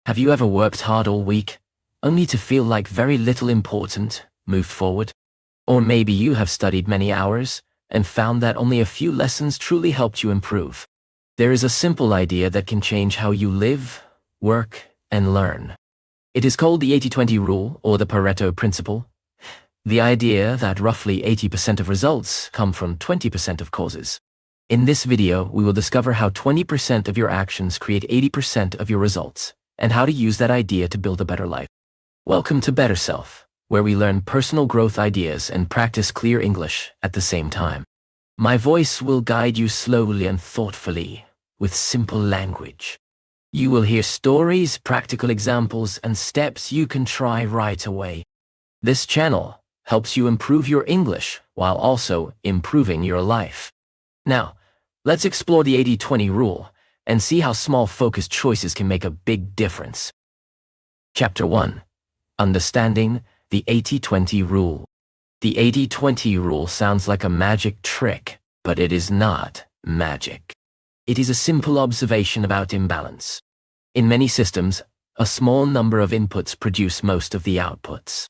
Have you ever worked hard all week, only to feel like very little important moved forward? Or maybe you have studied many hours and found that only a few lessons truly helped you improve. There is a simple idea that can change how you live, work, and learn. It is called the 80-20 rule, or the Pareto Principle. The idea that roughly 80% of results come from 20% of causes. In this video, we will discover how 20% of your actions create 80% of your results, and how to use that idea to build a better life. Welcome to BetterSelf, where we learn personal growth ideas and practice clear English at the same time. My voice will guide you slowly and thoughtfully, with simple language. You will hear stories, practical examples, and steps you can try right away. This channel helps you improve your English while also improving your life. Now, let's explore the 80-20 rule and see how small focused choices can make a big difference. Chapter 1. Understanding the 80-20 rule. The 80-20 rule sounds like a magic trick, but it is not magic. It is a simple observation about imbalance. In many systems, a small number of inputs produce most of the outputs.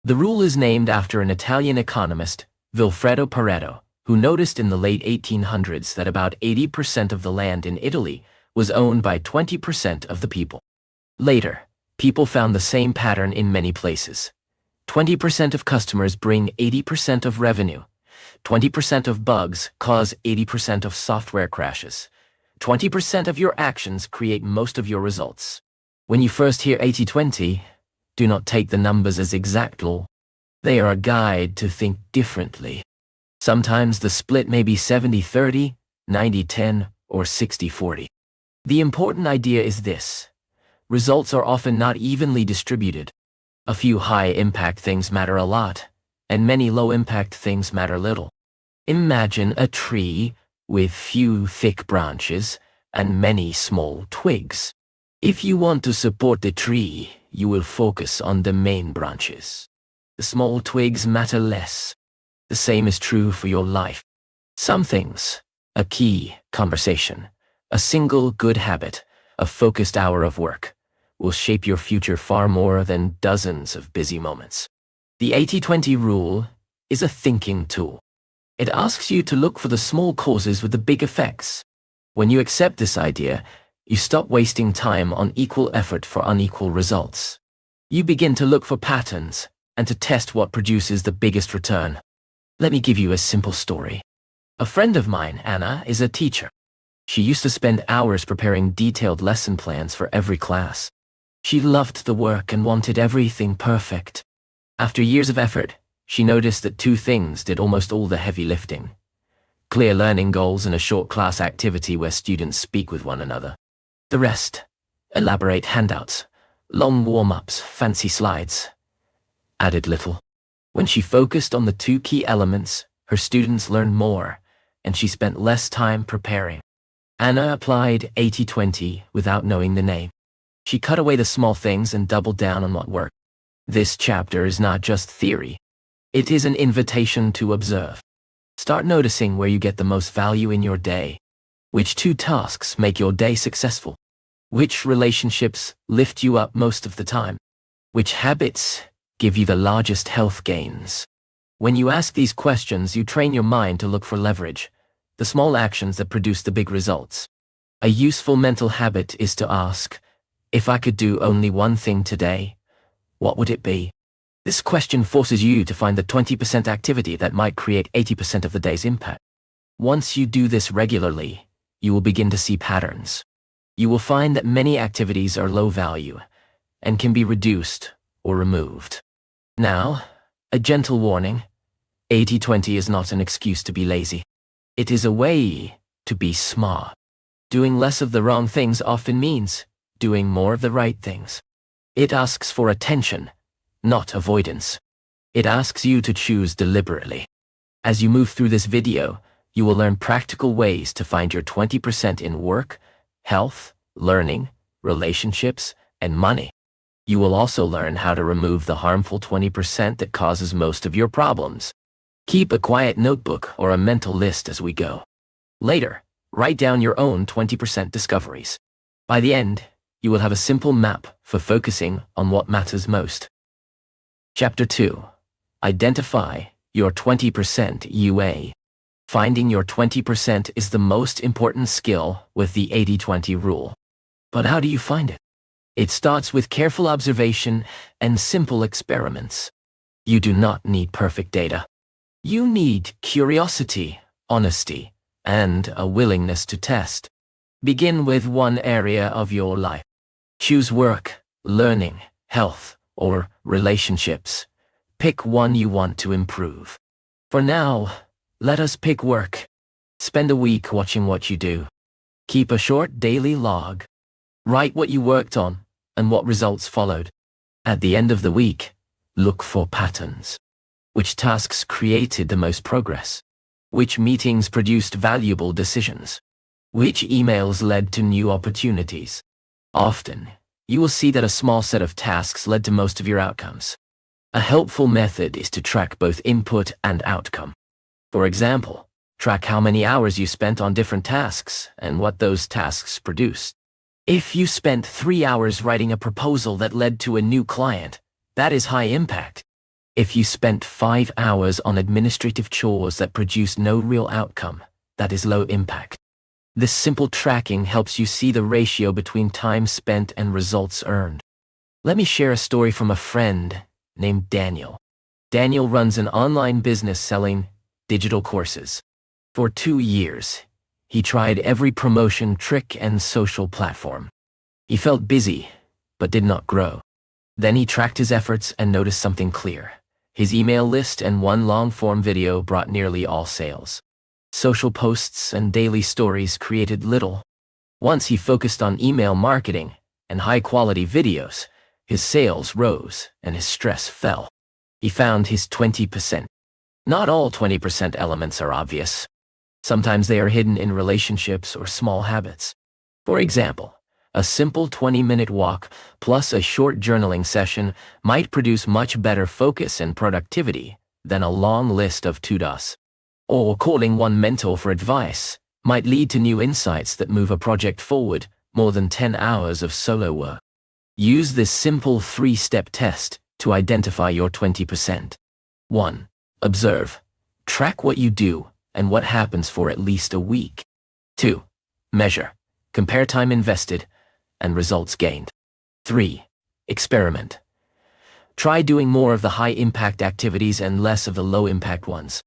The rule is named after an Italian economist, Vilfredo Pareto, who noticed in the late 1800s that about 80% of the land in Italy was owned by 20% of the people. Later, people found the same pattern in many places. 20% of customers bring 80% of revenue. 20% of bugs cause 80% of software crashes. 20% of your actions create most of your results. When you first hear 80-20, do not take the numbers as exact law. They are a guide to think differently. Sometimes the split may be 70-30, 90-10, or 60-40. The important idea is this: results are often not evenly distributed. A few high-impact things matter a lot, and many low-impact things matter little. Imagine a tree with few thick branches and many small twigs. If you want to support the tree, you will focus on the main branches. The small twigs matter less. The same is true for your life. Some things, a key conversation, a single good habit, a focused hour of work, will shape your future far more than dozens of busy moments. The 80-20 rule is a thinking tool. It asks you to look for the small causes with the big effects. When you accept this idea, you stop wasting time on equal effort for unequal results. You begin to look for patterns and to test what produces the biggest return. Let me give you a simple story. A friend of mine, Anna, is a teacher. She used to spend hours preparing detailed lesson plans for every class. She loved the work and wanted everything perfect. After years of effort, she noticed that two things did almost all the heavy lifting: clear learning goals and a short class activity where students speak with one another. The rest, elaborate handouts, long warm-ups, fancy slides, added little. When she focused on the two key elements, her students learned more, and she spent less time preparing. Anna applied 80-20 without knowing the name. She cut away the small things and doubled down on what worked. This chapter is not just theory. It is an invitation to observe. Start noticing where you get the most value in your day. Which two tasks make your day successful? Which relationships lift you up most of the time? Which habits give you the largest health gains? When you ask these questions, you train your mind to look for leverage, the small actions that produce the big results. A useful mental habit is to ask, if I could do only one thing today, what would it be? This question forces you to find the 20% activity that might create 80% of the day's impact. Once you do this regularly, you will begin to see patterns. You will find that many activities are low value and can be reduced or removed. Now, a gentle warning: 80-20 is not an excuse to be lazy. It is a way to be smart. Doing less of the wrong things often means doing more of the right things. It asks for attention, not avoidance. It asks you to choose deliberately. As you move through this video, you will learn practical ways to find your 20% in work, health, learning, relationships, and money. You will also learn how to remove the harmful 20% that causes most of your problems. Keep a quiet notebook or a mental list as we go. Later, write down your own 20% discoveries. By the end, You will have a simple map for focusing on what matters most. Chapter 2. Identify your 20% UA. Finding your 20% is the most important skill with the 80-20 rule. But how do you find it? It starts with careful observation and simple experiments. You do not need perfect data. You need curiosity, honesty, and a willingness to test. Begin with one area of your life. Choose work, learning, health, or relationships. Pick one you want to improve. For now, let us pick work. Spend a week watching what you do. Keep a short daily log. Write what you worked on and what results followed. At the end of the week, look for patterns. Which tasks created the most progress? Which meetings produced valuable decisions? Which emails led to new opportunities? Often, you will see that a small set of tasks led to most of your outcomes. A helpful method is to track both input and outcome. For example, track how many hours you spent on different tasks and what those tasks produced. If you spent 3 hours writing a proposal that led to a new client, that is high impact. If you spent 5 hours on administrative chores that produced no real outcome, that is low impact. This simple tracking helps you see the ratio between time spent and results earned. Let me share a story from a friend named Daniel. Daniel runs an online business selling digital courses. For 2 years, he tried every promotion trick and social platform. He felt busy, but did not grow. Then he tracked his efforts and noticed something clear. His email list and one long-form video brought nearly all sales. Social posts and daily stories created little. Once he focused on email marketing and high-quality videos, his sales rose and his stress fell. He found his 20%. Not all 20% elements are obvious. Sometimes they are hidden in relationships or small habits. For example, a simple 20-minute walk plus a short journaling session might produce much better focus and productivity than a long list of to-dos. Or calling one mentor for advice might lead to new insights that move a project forward more than 10 hours of solo work. Use this simple 3-step test to identify your 20%. 1. Observe. Track what you do and what happens for at least a week. 2. Measure. Compare time invested and results gained. 3. Experiment. Try doing more of the high-impact activities and less of the low-impact ones.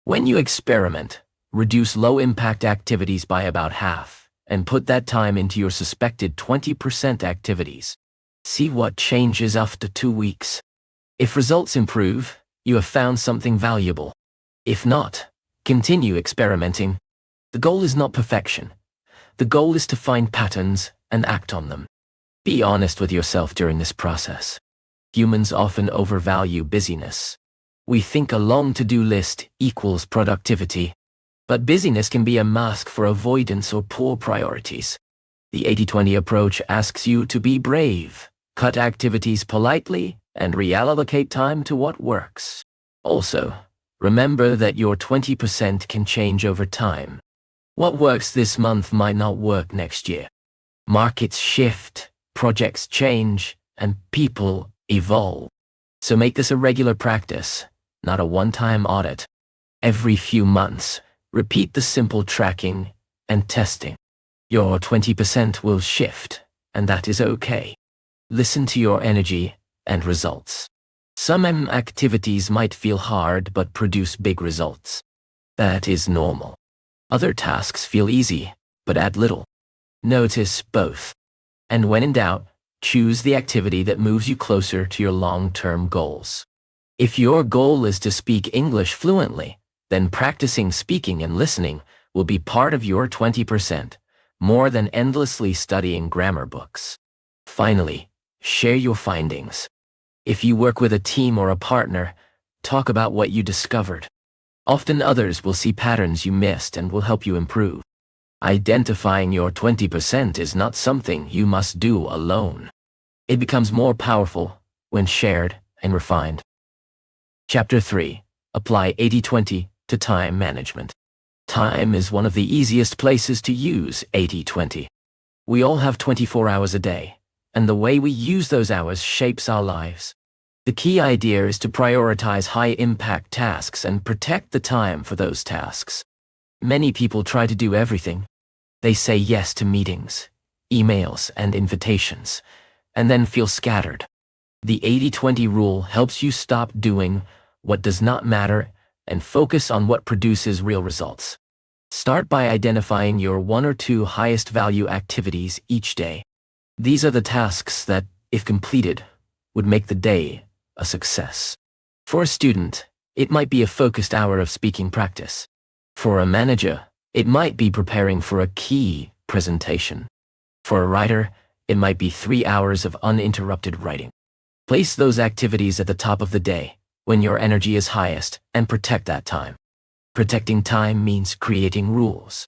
When you experiment, reduce low-impact activities by about half and put that time into your suspected 20% activities. See what changes after 2 weeks. If results improve, you have found something valuable. If not, continue experimenting. The goal is not perfection. The goal is to find patterns and act on them. Be honest with yourself during this process. Humans often overvalue busyness. We think a long to-do list equals productivity. But busyness can be a mask for avoidance or poor priorities. The 80-20 approach asks you to be brave, cut activities politely, and reallocate time to what works. Also, remember that your 20% can change over time. What works this month might not work next year. Markets shift, projects change, and people evolve. So make this a regular practice, not a one-time audit. Every few months, repeat the simple tracking and testing. Your 20% will shift, and that is okay. Listen to your energy and results. Some activities might feel hard but produce big results. That is normal. Other tasks feel easy, but add little. Notice both. And when in doubt, choose the activity that moves you closer to your long-term goals. If your goal is to speak English fluently, then practicing speaking and listening will be part of your 20%, more than endlessly studying grammar books. Finally, share your findings. If you work with a team or a partner, talk about what you discovered. Often others will see patterns you missed and will help you improve. Identifying your 20% is not something you must do alone. It becomes more powerful when shared and refined. Chapter 3. Apply 80-20 to time management. Time is one of the easiest places to use 80-20. We all have 24 hours a day, and the way we use those hours shapes our lives. The key idea is to prioritize high-impact tasks and protect the time for those tasks. Many people try to do everything. They say yes to meetings, emails, and invitations, and then feel scattered. The 80-20 rule helps you stop doing what does not matter and focus on what produces real results. Start by identifying your 1 or 2 highest value activities each day. These are the tasks that, if completed, would make the day a success. For a student, it might be a focused hour of speaking practice. For a manager, it might be preparing for a key presentation. For a writer, it might be 3 hours of uninterrupted writing. Place those activities at the top of the day, when your energy is highest, and protect that time. Protecting time means creating rules.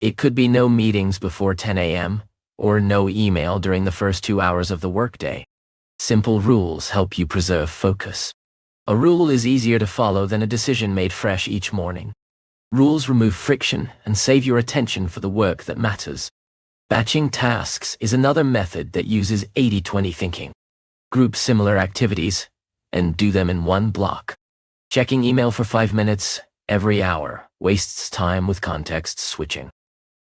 It could be no meetings before 10 a.m., or no email during the first 2 hours of the workday. Simple rules help you preserve focus. A rule is easier to follow than a decision made fresh each morning. Rules remove friction and save your attention for the work that matters. Batching tasks is another method that uses 80-20 thinking. Group similar activities and do them in one block. Checking email for 5 minutes every hour wastes time with context switching.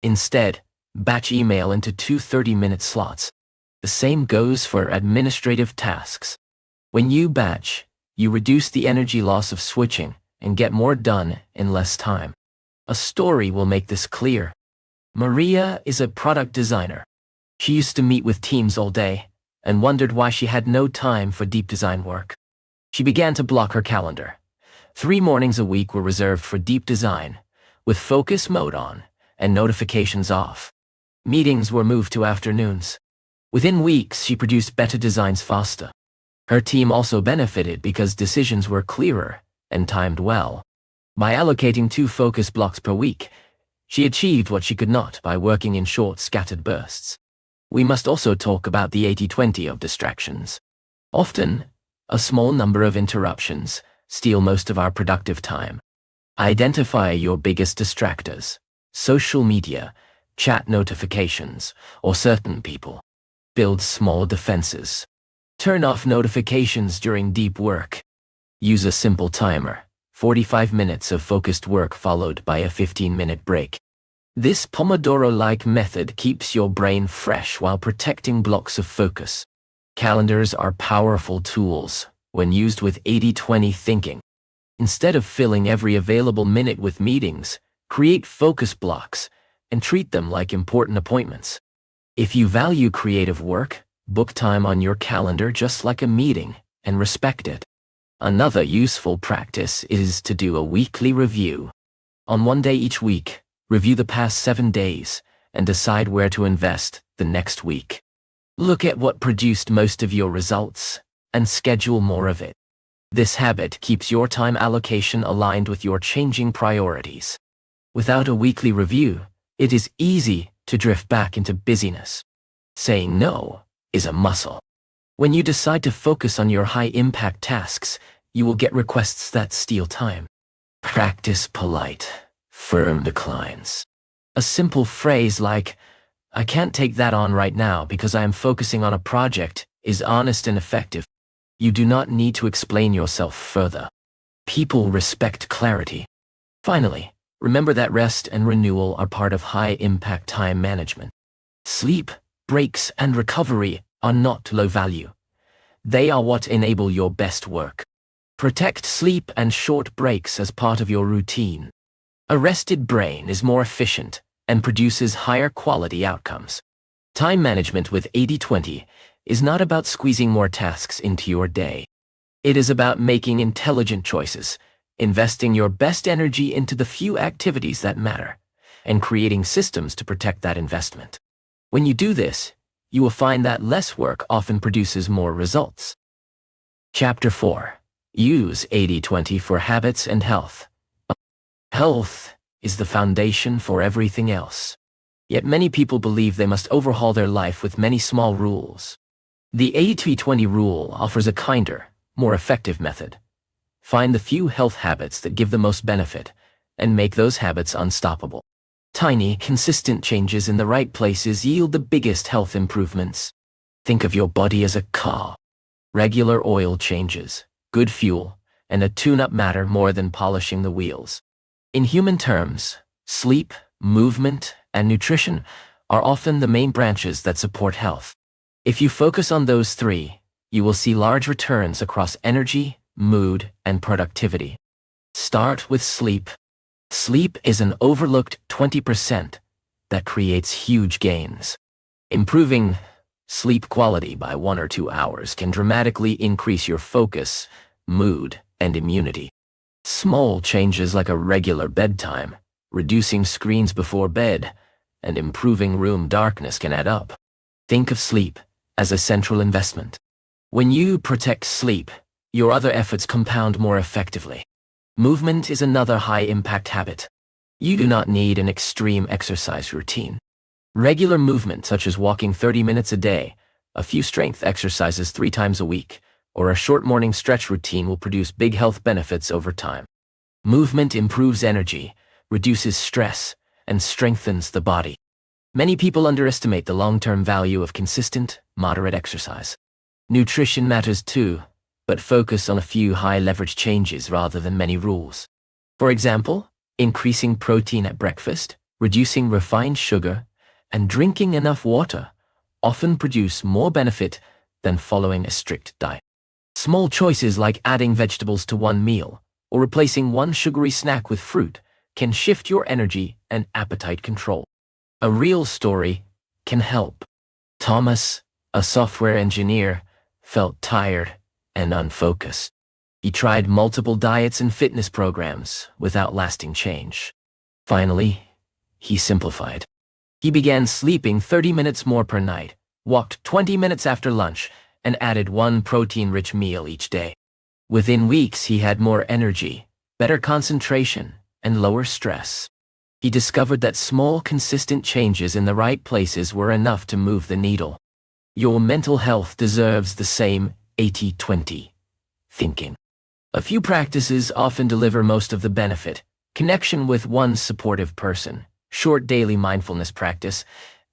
Instead, batch email into 2 30-minute slots. The same goes for administrative tasks. When you batch, you reduce the energy loss of switching and get more done in less time. A story will make this clear. Maria is a product designer. She used to meet with teams all day and wondered why she had no time for deep design work. She began to block her calendar. 3 mornings a week were reserved for deep design, with focus mode on and notifications off. Meetings were moved to afternoons. Within weeks, she produced better designs faster. Her team also benefited because decisions were clearer and timed well. By allocating 2 focus blocks per week, she achieved what she could not by working in short, scattered bursts. We must also talk about the 80-20 of distractions. Often, a small number of interruptions steal most of our productive time. Identify your biggest distractors: social media, chat notifications, or certain people. Build small defenses. Turn off notifications during deep work. Use a simple timer, 45 minutes of focused work followed by a 15-minute break. This Pomodoro-like method keeps your brain fresh while protecting blocks of focus. Calendars are powerful tools when used with 80-20 thinking. Instead of filling every available minute with meetings, create focus blocks and treat them like important appointments. If you value creative work, book time on your calendar just like a meeting and respect it. Another useful practice is to do a weekly review. On one day each week, review the past 7 days and decide where to invest the next week. Look at what produced most of your results and schedule more of it. This habit keeps your time allocation aligned with your changing priorities. Without a weekly review, it is easy to drift back into busyness. Saying no is a muscle. When you decide to focus on your high-impact tasks, you will get requests that steal time. Practice polite, firm declines. A simple phrase like, "I can't take that on right now because I am focusing on a project," is honest and effective. You do not need to explain yourself further. People respect clarity. Finally, remember that rest and renewal are part of high-impact time management. Sleep, breaks, and recovery are not low value. They are what enable your best work. Protect sleep and short breaks as part of your routine. A rested brain is more efficient and produces higher quality outcomes. Time management with 80-20 is not about squeezing more tasks into your day. It is about making intelligent choices, investing your best energy into the few activities that matter, and creating systems to protect that investment. When you do this, you will find that less work often produces more results. Chapter 4. Use 80-20 for habits and health. Health is the foundation for everything else. Yet many people believe they must overhaul their life with many small rules. The 80-20 rule offers a kinder, more effective method. Find the few health habits that give the most benefit and make those habits unstoppable. Tiny, consistent changes in the right places yield the biggest health improvements. Think of your body as a car. Regular oil changes, good fuel, and a tune-up matter more than polishing the wheels. In human terms, sleep, movement, and nutrition are often the main branches that support health. If you focus on those three, you will see large returns across energy, mood, and productivity. Start with sleep. Sleep is an overlooked 20% that creates huge gains. Improving sleep quality by 1 or 2 hours can dramatically increase your focus, mood, and immunity. Small changes like a regular bedtime, reducing screens before bed, and improving room darkness can add up. Think of sleep as a central investment. When you protect sleep, your other efforts compound more effectively. Movement is another high-impact habit. You do not need an extreme exercise routine. Regular movement, such as walking 30 minutes a day, a few strength exercises 3 times a week, or a short morning stretch routine will produce big health benefits over time. Movement improves energy, reduces stress, and strengthens the body. Many people underestimate the long-term value of consistent, moderate exercise. Nutrition matters too, but focus on a few high-leverage changes rather than many rules. For example, increasing protein at breakfast, reducing refined sugar, and drinking enough water often produce more benefit than following a strict diet. Small choices like adding vegetables to one meal or replacing one sugary snack with fruit can shift your energy and appetite control. A real story can help. Thomas, a software engineer, felt tired and unfocused. He tried multiple diets and fitness programs without lasting change. Finally, he simplified. He began sleeping 30 minutes more per night, walked 20 minutes after lunch, and added one protein-rich meal each day. Within weeks, he had more energy, better concentration, and lower stress. He discovered that small, consistent changes in the right places were enough to move the needle. Your mental health deserves the same 80-20 thinking. A few practices often deliver most of the benefit: connection with one supportive person, short daily mindfulness practice,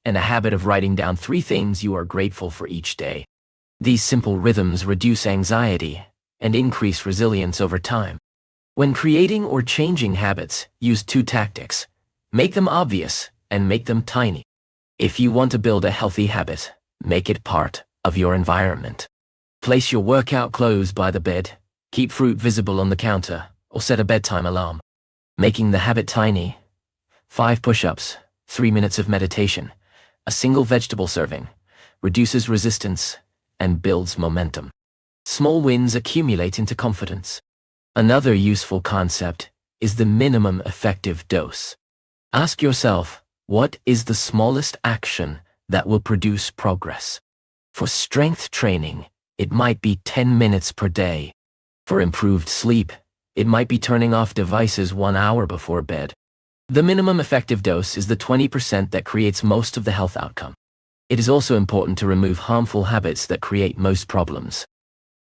and a habit of writing down 3 things you are grateful for each day. These simple rhythms reduce anxiety and increase resilience over time. When creating or changing habits, use 2 tactics. Make them obvious and make them tiny. If you want to build a healthy habit, make it part of your environment. Place your workout clothes by the bed, keep fruit visible on the counter, or set a bedtime alarm. Making the habit tiny: 5 push-ups, 3 minutes of meditation, a single vegetable serving, reduces resistance and builds momentum. Small wins accumulate into confidence. Another useful concept is the minimum effective dose. Ask yourself, what is the smallest action that will produce progress? For strength training, it might be 10 minutes per day. For improved sleep, it might be turning off devices 1 hour before bed. The minimum effective dose is the 20% that creates most of the health outcome. It is also important to remove harmful habits that create most problems.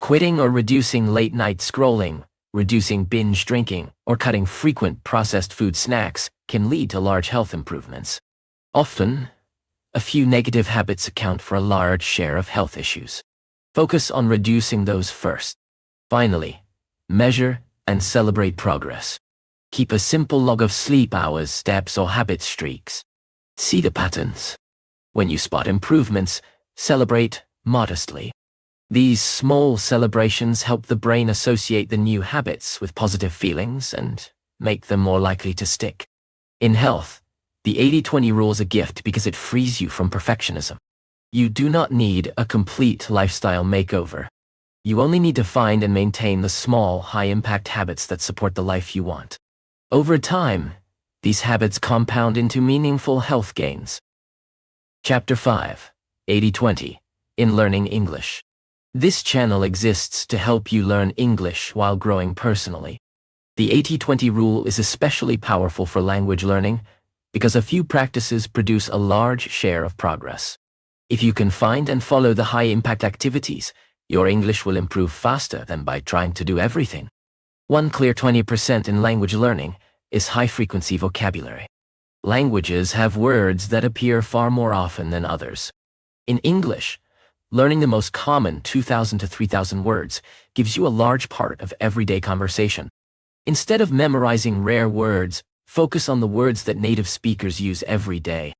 Quitting or reducing late-night scrolling, reducing binge drinking, or cutting frequent processed food snacks can lead to large health improvements. Often, a few negative habits account for a large share of health issues. Focus on reducing those first. Finally, measure and celebrate progress. Keep a simple log of sleep hours, steps, or habit streaks. See the patterns. When you spot improvements, celebrate modestly. These small celebrations help the brain associate the new habits with positive feelings and make them more likely to stick. In health, the 80-20 rule is a gift because it frees you from perfectionism. You do not need a complete lifestyle makeover. You only need to find and maintain the small, high-impact habits that support the life you want. Over time, these habits compound into meaningful health gains. Chapter 5, 80-20, in Learning English. This channel exists to help you learn English while growing personally. The 80-20 rule is especially powerful for language learning because a few practices produce a large share of progress. If you can find and follow the high-impact activities, your English will improve faster than by trying to do everything. One clear 20% in language learning is high-frequency vocabulary. Languages have words that appear far more often than others. In English, Learning the most common 2,000 to 3,000 words gives you a large part of everyday conversation. Instead of memorizing rare words, focus on the words that native speakers use every day.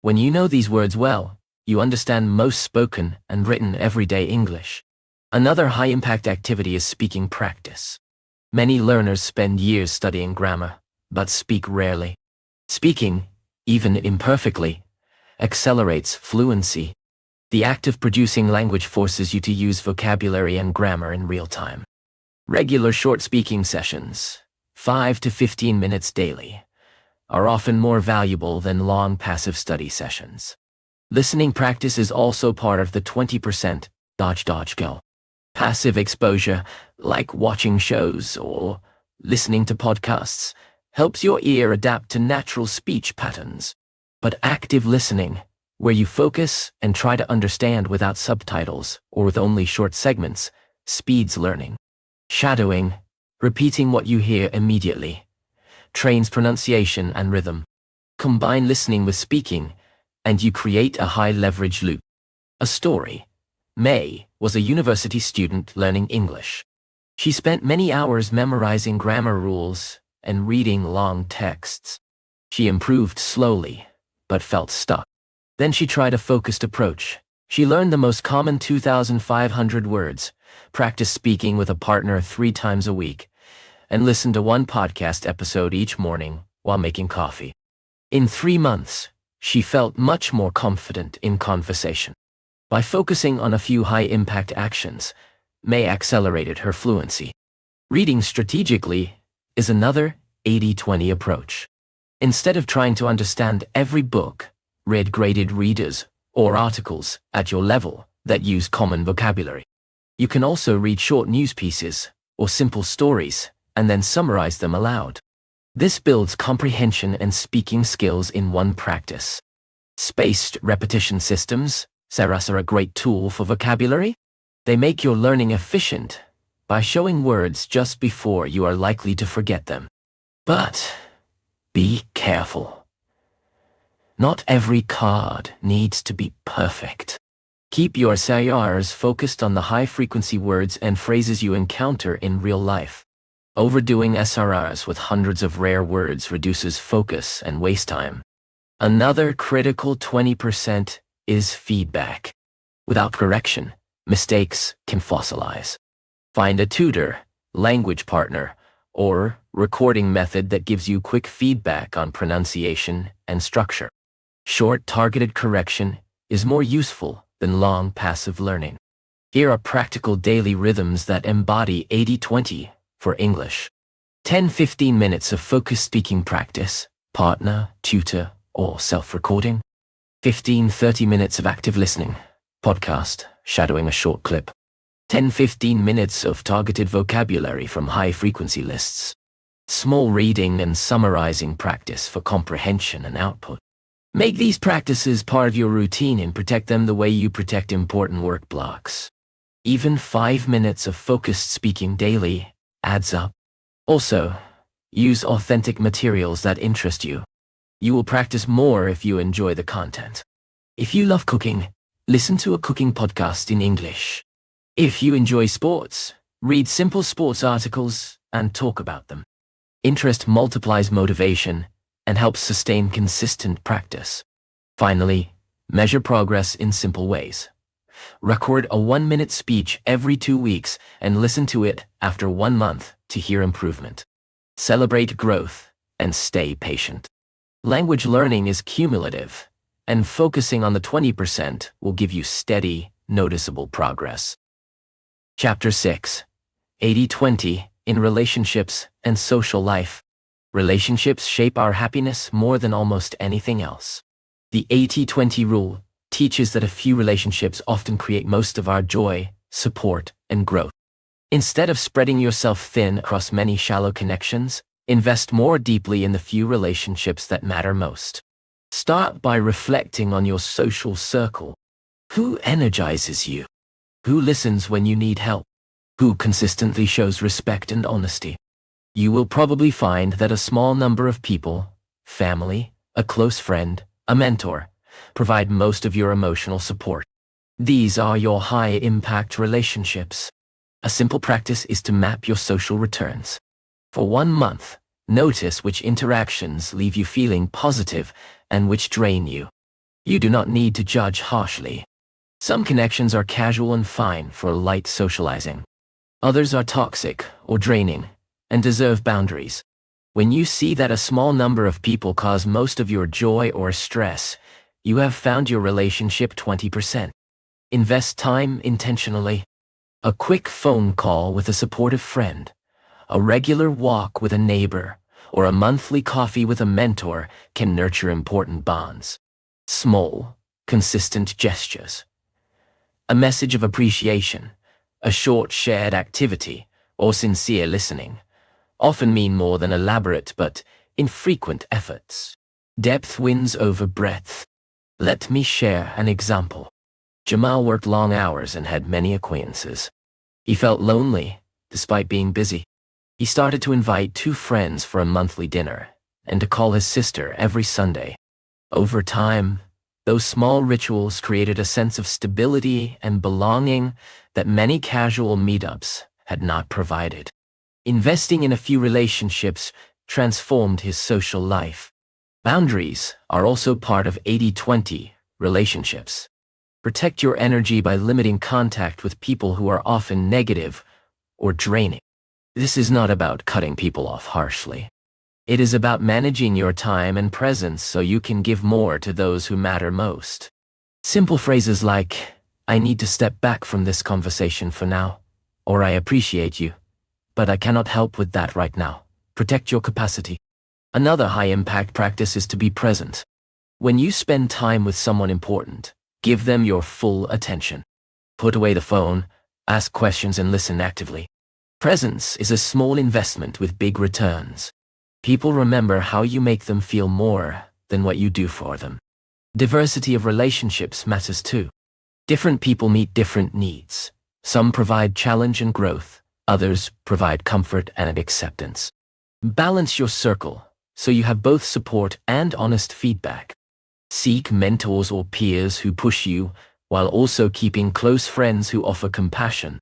When you know these words well, you understand most spoken and written everyday English. Another high-impact activity is speaking practice. Many learners spend years studying grammar, but speak rarely. Speaking, even imperfectly, accelerates fluency. The act of producing language forces you to use vocabulary and grammar in real time. Regular short speaking sessions, 5 to 15 minutes daily, are often more valuable than long passive study sessions. Listening practice is also part of the 20% dodge goal. Passive exposure, like watching shows or listening to podcasts, helps your ear adapt to natural speech patterns. But active listening, where you focus and try to understand without subtitles or with only short segments, speeds learning. Shadowing, repeating what you hear immediately, trains pronunciation and rhythm. Combine listening with speaking, and you create a high-leverage loop. A story. May was a university student learning English. She spent many hours memorizing grammar rules and reading long texts. She improved slowly, but felt stuck. Then she tried a focused approach. She learned the most common 2,500 words, practiced speaking with a partner 3 times a week, and listened to 1 podcast episode each morning while making coffee. In 3 months, she felt much more confident in conversation. By focusing on a few high-impact actions, May accelerated her fluency. Reading strategically is another 80-20 approach. Instead of trying to understand every book, read graded readers or articles at your level that use common vocabulary. You can also read short news pieces or simple stories and then summarize them aloud. This builds comprehension and speaking skills in one practice. Spaced repetition systems are a great tool for vocabulary. They make your learning efficient by showing words just before you are likely to forget them. But be careful. Not every card needs to be perfect. Keep your SIRs focused on the high-frequency words and phrases you encounter in real life. Overdoing SRRs with hundreds of rare words reduces focus and waste time. Another critical 20% is feedback. Without correction, mistakes can fossilize. Find a tutor, language partner, or recording method that gives you quick feedback on pronunciation and structure. Short, targeted correction is more useful than long, passive learning. Here are practical daily rhythms that embody 80-20 for English. 10-15 minutes of focused speaking practice, partner, tutor, or self-recording. 15-30 minutes of active listening, podcast, shadowing a short clip. 10-15 minutes of targeted vocabulary from high-frequency lists. Small reading and summarizing practice for comprehension and output. Make these practices part of your routine and protect them the way you protect important work blocks. Even 5 minutes of focused speaking daily adds up. Also, use authentic materials that interest you. You will practice more if you enjoy the content. If you love cooking, listen to a cooking podcast in English. If you enjoy sports, read simple sports articles and talk about them. Interest multiplies motivation and helps sustain consistent practice. Finally, measure progress in simple ways. Record a 1-minute speech every 2 weeks and listen to it after 1 month to hear improvement. Celebrate growth and stay patient. Language learning is cumulative, and focusing on the 20% will give you steady, noticeable progress. Chapter 6. 80-20 in Relationships and Social Life. Relationships shape our happiness more than almost anything else. The 80-20 rule teaches that a few relationships often create most of our joy, support, and growth. Instead of spreading yourself thin across many shallow connections, invest more deeply in the few relationships that matter most. Start by reflecting on your social circle. Who energizes you? Who listens when you need help? Who consistently shows respect and honesty? You will probably find that a small number of people, family, a close friend, a mentor, provide most of your emotional support. These are your high-impact relationships. A simple practice is to map your social returns. For 1 month, notice which interactions leave you feeling positive and which drain you. You do not need to judge harshly. Some connections are casual and fine for light socializing. Others are toxic or draining and deserve boundaries. When you see that a small number of people cause most of your joy or stress, you have found your relationship 20%. Invest time intentionally. A quick phone call with a supportive friend, a regular walk with a neighbor, or a monthly coffee with a mentor can nurture important bonds. Small, consistent gestures. A message of appreciation, a short shared activity, or sincere listening often mean more than elaborate but infrequent efforts. Depth wins over breadth. Let me share an example. Jamal worked long hours and had many acquaintances. He felt lonely, despite being busy. He started to invite 2 friends for a monthly dinner and to call his sister every Sunday. Over time, those small rituals created a sense of stability and belonging that many casual meetups had not provided. Investing in a few relationships transformed his social life. Boundaries are also part of 80-20 relationships. Protect your energy by limiting contact with people who are often negative or draining. This is not about cutting people off harshly. It is about managing your time and presence so you can give more to those who matter most. Simple phrases like, "I need to step back from this conversation for now," or "I appreciate you, but I cannot help with that right now." Protect your capacity. Another high-impact practice is to be present. When you spend time with someone important, give them your full attention. Put away the phone, ask questions, and listen actively. Presence is a small investment with big returns. People remember how you make them feel more than what you do for them. Diversity of relationships matters too. Different people meet different needs. Some provide challenge and growth. Others provide comfort and acceptance. Balance your circle so you have both support and honest feedback. Seek mentors or peers who push you while also keeping close friends who offer compassion.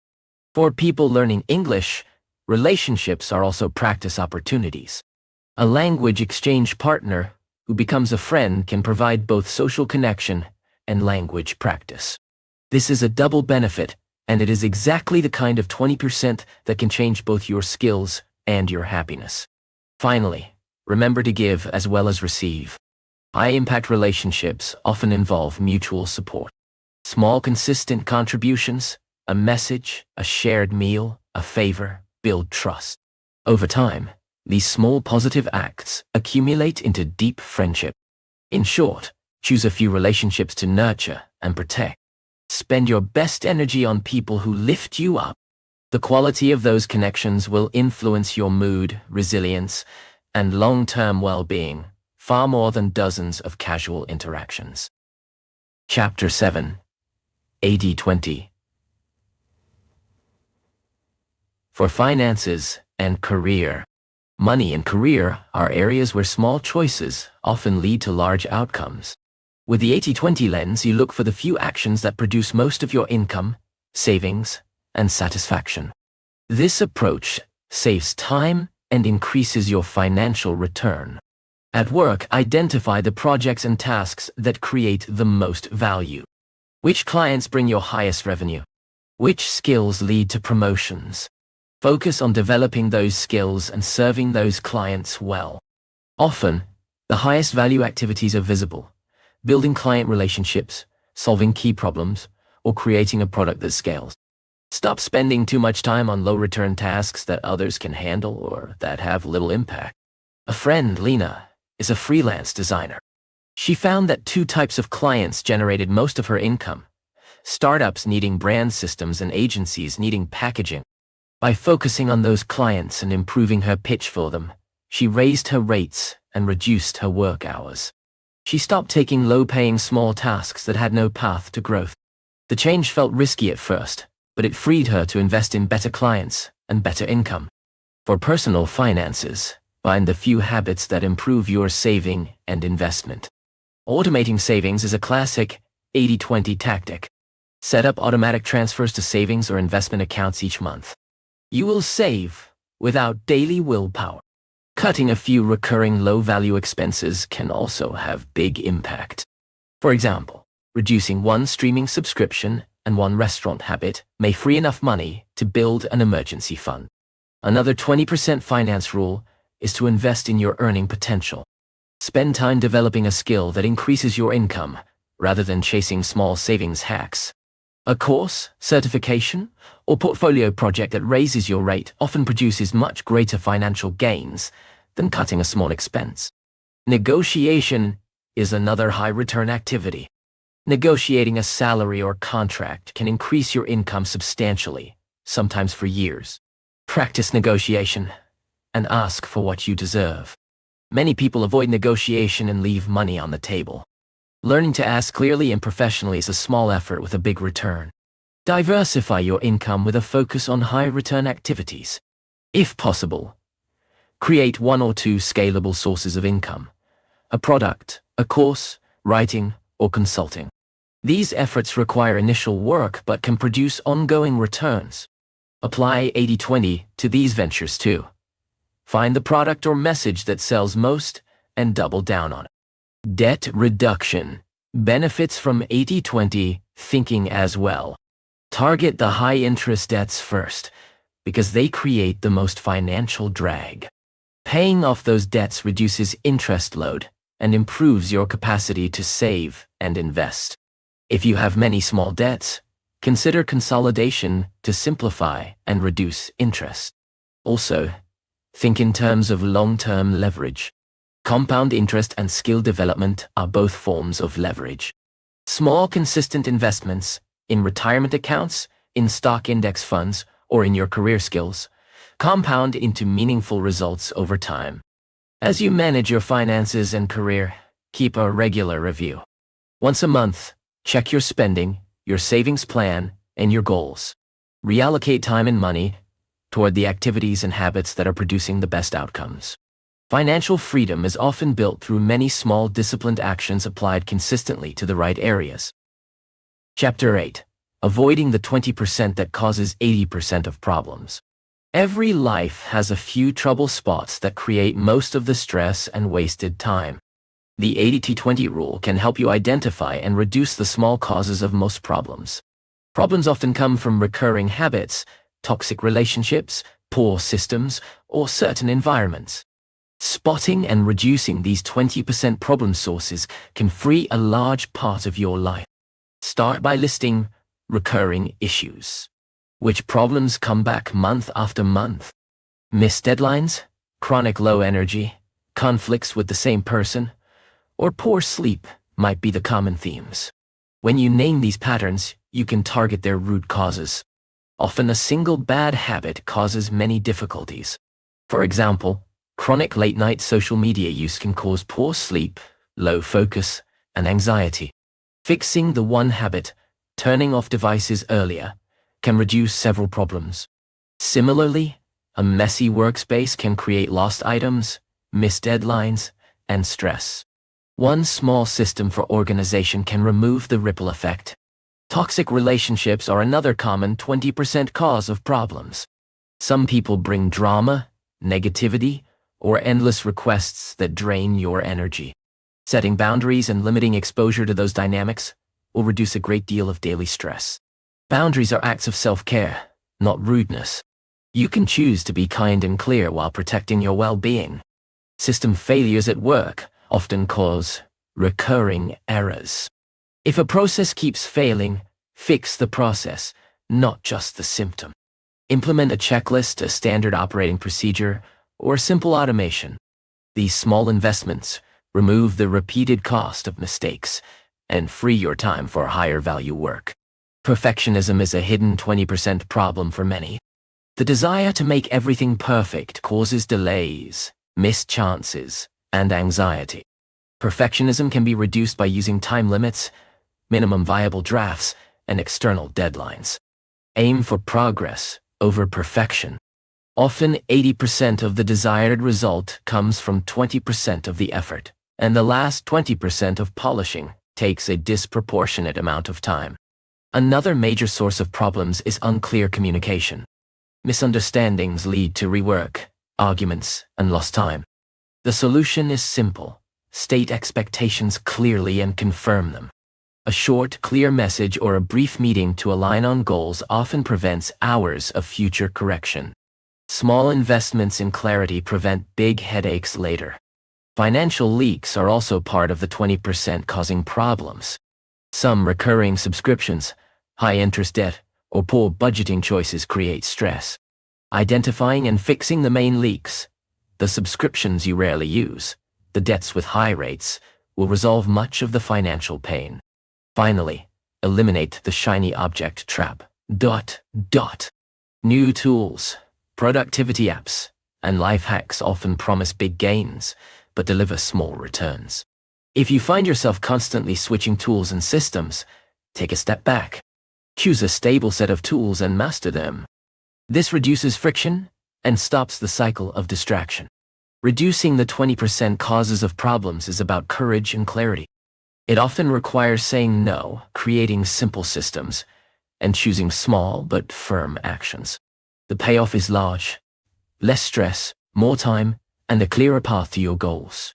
For people learning English, relationships are also practice opportunities. A language exchange partner who becomes a friend can provide both social connection and language practice. This is a double benefit, and it is exactly the kind of 20% that can change both your skills and your happiness. Finally, remember to give as well as receive. High-impact relationships often involve mutual support. Small, consistent contributions, a message, a shared meal, a favor, build trust. Over time, these small positive acts accumulate into deep friendship. In short, choose a few relationships to nurture and protect. Spend your best energy on people who lift you up. The quality of those connections will influence your mood, resilience, and long-term well-being, far more than dozens of casual interactions. Chapter 7. 80-20. For finances and career. Money and career are areas where small choices often lead to large outcomes. With the 80-20 lens, you look for the few actions that produce most of your income, savings, and satisfaction. This approach saves time and increases your financial return. At work, identify the projects and tasks that create the most value. Which clients bring your highest revenue? Which skills lead to promotions? Focus on developing those skills and serving those clients well. Often, the highest value activities are visible: building client relationships, solving key problems, or creating a product that scales. Stop spending too much time on low-return tasks that others can handle or that have little impact. A friend, Lena, is a freelance designer. She found that 2 types of clients generated most of her income: startups needing brand systems and agencies needing packaging. By focusing on those clients and improving her pitch for them, she raised her rates and reduced her work hours. She stopped taking low-paying small tasks that had no path to growth. The change felt risky at first, but it freed her to invest in better clients and better income. For personal finances, find the few habits that improve your saving and investment. Automating savings is a classic 80-20 tactic. Set up automatic transfers to savings or investment accounts each month. You will save without daily willpower. Cutting a few recurring low-value expenses can also have big impact. For example, reducing one streaming subscription and one restaurant habit may free enough money to build an emergency fund. Another 20% finance rule is to invest in your earning potential. Spend time developing a skill that increases your income rather than chasing small savings hacks. A course, certification, or portfolio project that raises your rate often produces much greater financial gains than cutting a small expense. Negotiation is another high-return activity. Negotiating a salary or contract can increase your income substantially, sometimes for years. Practice negotiation and ask for what you deserve. Many people avoid negotiation and leave money on the table. Learning to ask clearly and professionally is a small effort with a big return. Diversify your income with a focus on high-return activities. If possible, create one or two scalable sources of income: a product, a course, writing, or consulting. These efforts require initial work but can produce ongoing returns. Apply 80-20 to these ventures too. Find the product or message that sells most and double down on it. Debt reduction benefits from 80-20 thinking as well. Target the high-interest debts first because they create the most financial drag. Paying off those debts reduces interest load and improves your capacity to save and invest. If you have many small debts, consider consolidation to simplify and reduce interest. Also, think in terms of long-term leverage. Compound interest and skill development are both forms of leverage. Small, consistent investments in retirement accounts, in stock index funds, or in your career skills compound into meaningful results over time. As you manage your finances and career, keep a regular review. Once a month, check your spending, your savings plan, and your goals. Reallocate time and money toward the activities and habits that are producing the best outcomes. Financial freedom is often built through many small disciplined actions applied consistently to the right areas. Chapter 8. Avoiding the 20% that causes 80% of problems. Every life has a few trouble spots that create most of the stress and wasted time. The 80-20 rule can help you identify and reduce the small causes of most problems. Problems often come from recurring habits, toxic relationships, poor systems, or certain environments. Spotting and reducing these 20% problem sources can free a large part of your life. Start by listing recurring issues. Which problems come back month after month? Missed deadlines, chronic low energy, conflicts with the same person, or poor sleep might be the common themes. When you name these patterns, you can target their root causes. Often a single bad habit causes many difficulties. For example, chronic late-night social media use can cause poor sleep, low focus, and anxiety. Fixing the one habit, turning off devices earlier, can reduce several problems. Similarly, a messy workspace can create lost items, missed deadlines, and stress. One small system for organization can remove the ripple effect. Toxic relationships are another common 20% cause of problems. Some people bring drama, negativity, or endless requests that drain your energy. Setting boundaries and limiting exposure to those dynamics will reduce a great deal of daily stress. Boundaries are acts of self-care, not rudeness. You can choose to be kind and clear while protecting your well-being. System failures at work often cause recurring errors. If a process keeps failing, fix the process, not just the symptom. Implement a checklist, a standard operating procedure, or a simple automation. These small investments remove the repeated cost of mistakes and free your time for higher value work. Perfectionism is a hidden 20% problem for many. The desire to make everything perfect causes delays, missed chances, and anxiety. Perfectionism can be reduced by using time limits, minimum viable drafts, and external deadlines. Aim for progress over perfection. Often 80% of the desired result comes from 20% of the effort, and the last 20% of polishing takes a disproportionate amount of time. Another major source of problems is unclear communication. Misunderstandings lead to rework, arguments, and lost time. The solution is simple. State expectations clearly and confirm them. A short, clear message or a brief meeting to align on goals often prevents hours of future correction. Small investments in clarity prevent big headaches later. Financial leaks are also part of the 20% causing problems. Some recurring subscriptions, high-interest debt, or poor budgeting choices create stress. Identifying and fixing the main leaks, the subscriptions you rarely use, the debts with high rates, will resolve much of the financial pain. Finally, eliminate the shiny object trap. New tools, productivity apps, and life hacks often promise big gains, but deliver small returns. If you find yourself constantly switching tools and systems, take a step back. Choose a stable set of tools and master them. This reduces friction and stops the cycle of distraction. Reducing the 20% causes of problems is about courage and clarity. It often requires saying no, creating simple systems, and choosing small but firm actions. The payoff is large. Less stress, more time, and a clearer path to your goals.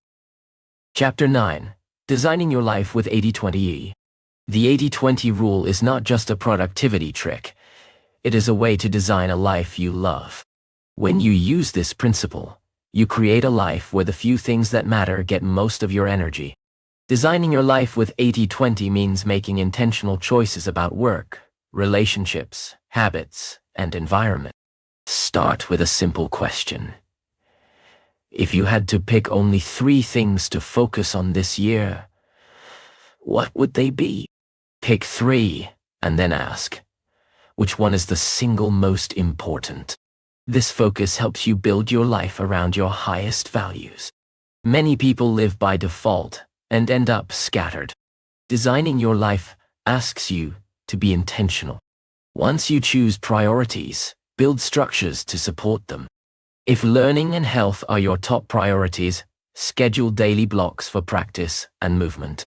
Chapter 9. Designing Your Life with 80-20. The 80-20 rule is not just a productivity trick. It is a way to design a life you love. When you use this principle, you create a life where the few things that matter get most of your energy. Designing your life with 80-20 means making intentional choices about work, relationships, habits, and environment. Start with a simple question. If you had to pick only 3 things to focus on this year, what would they be? Pick 3 and then ask, which one is the single most important? This focus helps you build your life around your highest values. Many people live by default and end up scattered. Designing your life asks you to be intentional. Once you choose priorities, build structures to support them. If learning and health are your top priorities, schedule daily blocks for practice and movement.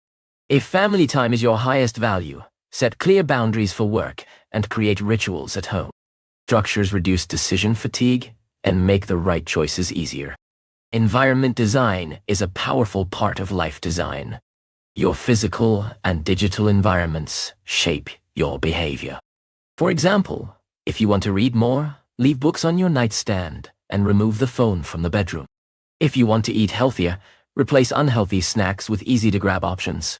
If family time is your highest value, set clear boundaries for work and create rituals at home. Structures reduce decision fatigue and make the right choices easier. Environment design is a powerful part of life design. Your physical and digital environments shape your behavior. For example, if you want to read more, leave books on your nightstand and remove the phone from the bedroom. If you want to eat healthier, replace unhealthy snacks with easy-to-grab options.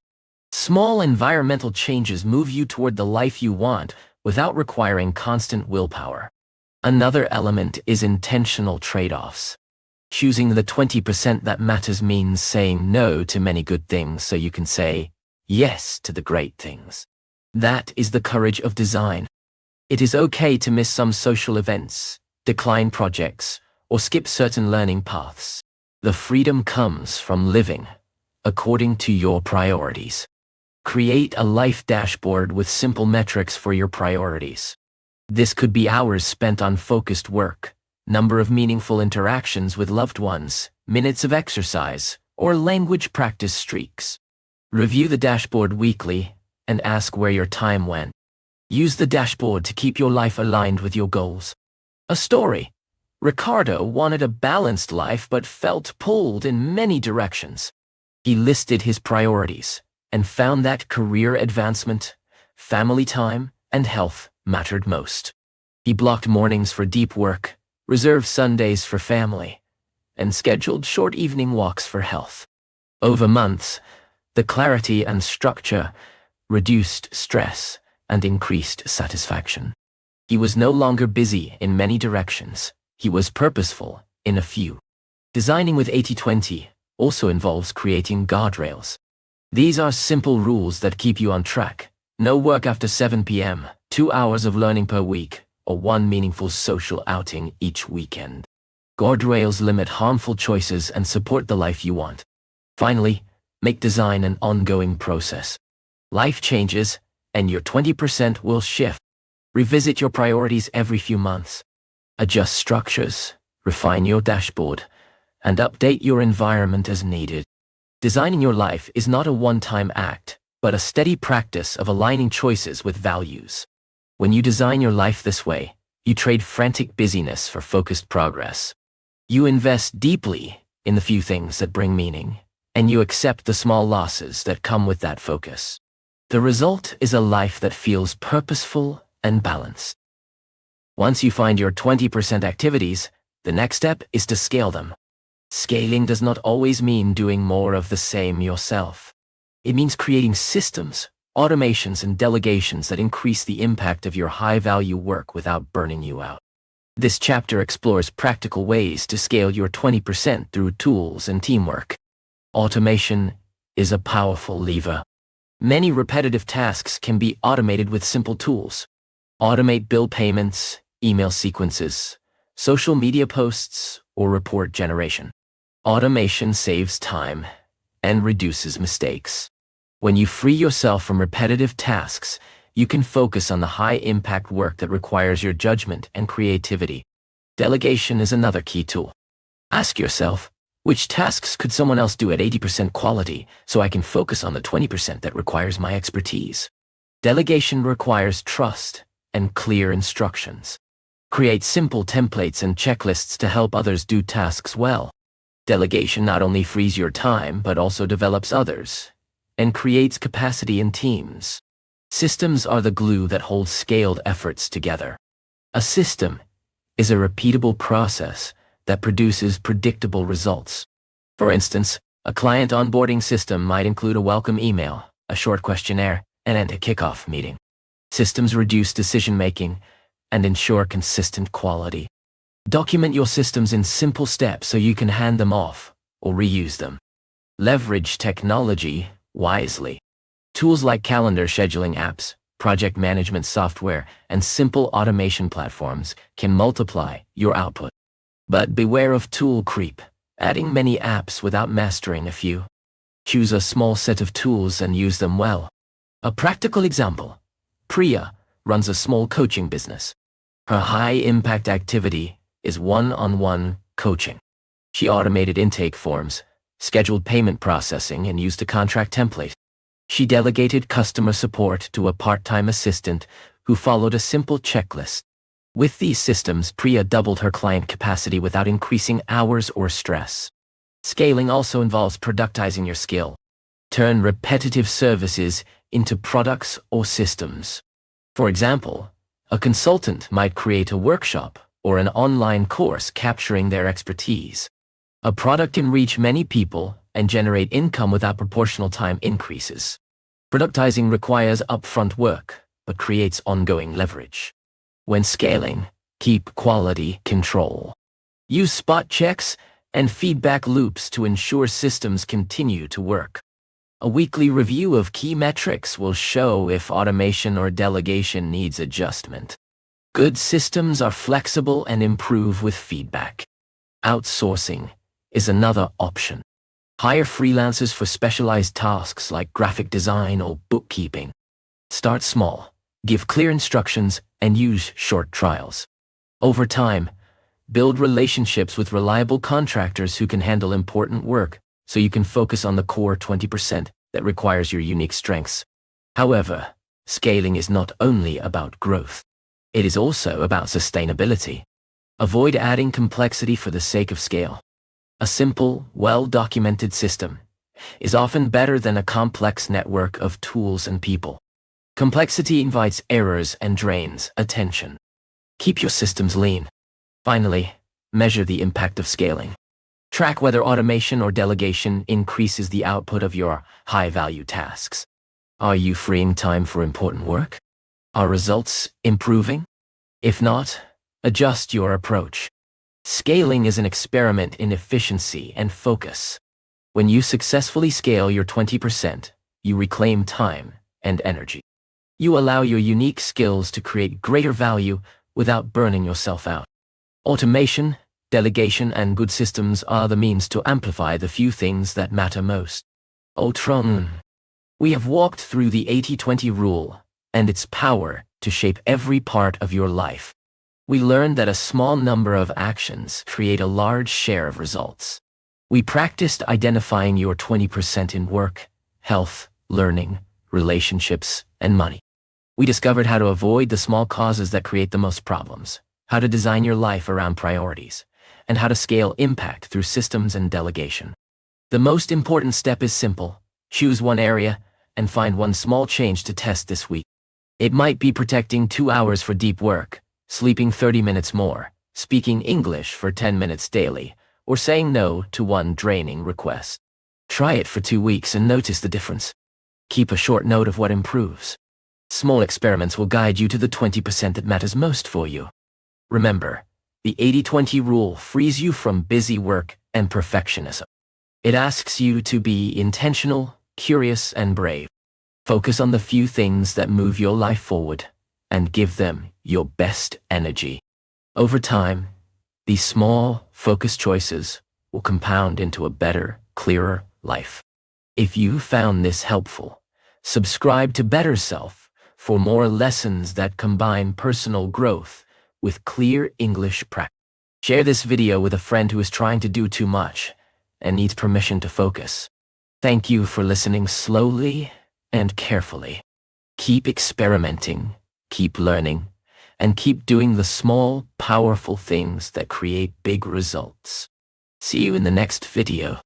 Small environmental changes move you toward the life you want without requiring constant willpower. Another element is intentional trade-offs. Choosing the 20% that matters means saying no to many good things so you can say yes to the great things. That is the courage of design. It is okay to miss some social events, decline projects, or skip certain learning paths. The freedom comes from living according to your priorities. Create a life dashboard with simple metrics for your priorities. This could be hours spent on focused work, number of meaningful interactions with loved ones, minutes of exercise, or language practice streaks. Review the dashboard weekly and ask where your time went. Use the dashboard to keep your life aligned with your goals. A story. Ricardo wanted a balanced life but felt pulled in many directions. He listed his priorities and found that career advancement, family time, and health mattered most. He blocked mornings for deep work, reserved Sundays for family, and scheduled short evening walks for health. Over months, the clarity and structure reduced stress and increased satisfaction. He was no longer busy in many directions. He was purposeful in a few. Designing with 80-20 also involves creating guardrails. These are simple rules that keep you on track. No work after 7 p.m., 2 hours of learning per week, or 1 meaningful social outing each weekend. Guardrails limit harmful choices and support the life you want. Finally, make design an ongoing process. Life changes, and your 20% will shift. Revisit your priorities every few months. Adjust structures, refine your dashboard, and update your environment as needed. Designing your life is not a one-time act, but a steady practice of aligning choices with values. When you design your life this way, you trade frantic busyness for focused progress. You invest deeply in the few things that bring meaning, and you accept the small losses that come with that focus. The result is a life that feels purposeful and balanced. Once you find your 20% activities, the next step is to scale them. Scaling does not always mean doing more of the same yourself. It means creating systems, automations, and delegations that increase the impact of your high-value work without burning you out. This chapter explores practical ways to scale your 20% through tools and teamwork. Automation is a powerful lever. Many repetitive tasks can be automated with simple tools. Automate bill payments, email sequences, social media posts, or report generation. Automation saves time and reduces mistakes. When you free yourself from repetitive tasks, you can focus on the high-impact work that requires your judgment and creativity. Delegation is another key tool. Ask yourself, which tasks could someone else do at 80% quality so I can focus on the 20% that requires my expertise? Delegation requires trust and clear instructions. Create simple templates and checklists to help others do tasks well. Delegation not only frees your time but also develops others and creates capacity in teams. Systems are the glue that holds scaled efforts together. A system is a repeatable process that produces predictable results. For instance, a client onboarding system might include a welcome email, a short questionnaire, and a kickoff meeting. Systems reduce decision-making and ensure consistent quality. Document your systems in simple steps so you can hand them off or reuse them. Leverage technology wisely. Tools like calendar scheduling apps, project management software, and simple automation platforms can multiply your output. But beware of tool creep, adding many apps without mastering a few. Choose a small set of tools and use them well. A practical example: Priya runs a small coaching business. Her high-impact activity is one-on-one coaching. She automated intake forms, scheduled payment processing, and used a contract template. She delegated customer support to a part-time assistant who followed a simple checklist. With these systems, Priya doubled her client capacity without increasing hours or stress. Scaling also involves productizing your skill. Turn repetitive services into products or systems. For example, a consultant might create a workshop or an online course capturing their expertise. A product can reach many people and generate income without proportional time increases. Productizing requires upfront work, but creates ongoing leverage. When scaling, keep quality control. Use spot checks and feedback loops to ensure systems continue to work. A weekly review of key metrics will show if automation or delegation needs adjustment. Good systems are flexible and improve with feedback. Outsourcing is another option. Hire freelancers for specialized tasks like graphic design or bookkeeping. Start small, give clear instructions, and use short trials. Over time, build relationships with reliable contractors who can handle important work so you can focus on the core 20% that requires your unique strengths. However, scaling is not only about growth. It is also about sustainability. Avoid adding complexity for the sake of scale. A simple, well-documented system is often better than a complex network of tools and people. Complexity invites errors and drains attention. Keep your systems lean. Finally, measure the impact of scaling. Track whether automation or delegation increases the output of your high-value tasks. Are you freeing time for important work? Are results improving? If not, adjust your approach. Scaling is an experiment in efficiency and focus. When you successfully scale your 20%, you reclaim time and energy. You allow your unique skills to create greater value without burning yourself out. Automation, delegation, and good systems are the means to amplify the few things that matter most. We have walked through the 80-20 rule and its power to shape every part of your life. We learned that a small number of actions create a large share of results. We practiced identifying your 20% in work, health, learning, relationships, and money. We discovered how to avoid the small causes that create the most problems, how to design your life around priorities, and how to scale impact through systems and delegation. The most important step is simple. Choose one area and find one small change to test this week. It might be protecting 2 hours for deep work, sleeping 30 minutes more, speaking English for 10 minutes daily, or saying no to one draining request. Try it for 2 weeks and notice the difference. Keep a short note of what improves. Small experiments will guide you to the 20% that matters most for you. Remember, the 80-20 rule frees you from busy work and perfectionism. It asks you to be intentional, curious, and brave. Focus on the few things that move your life forward and give them your best energy. Over time, these small, focused choices will compound into a better, clearer life. If you found this helpful, subscribe to BetterSelf for more lessons that combine personal growth with clear English practice. Share this video with a friend who is trying to do too much and needs permission to focus. Thank you for listening slowly and carefully. Keep experimenting, keep learning, and keep doing the small, powerful things that create big results. See you in the next video.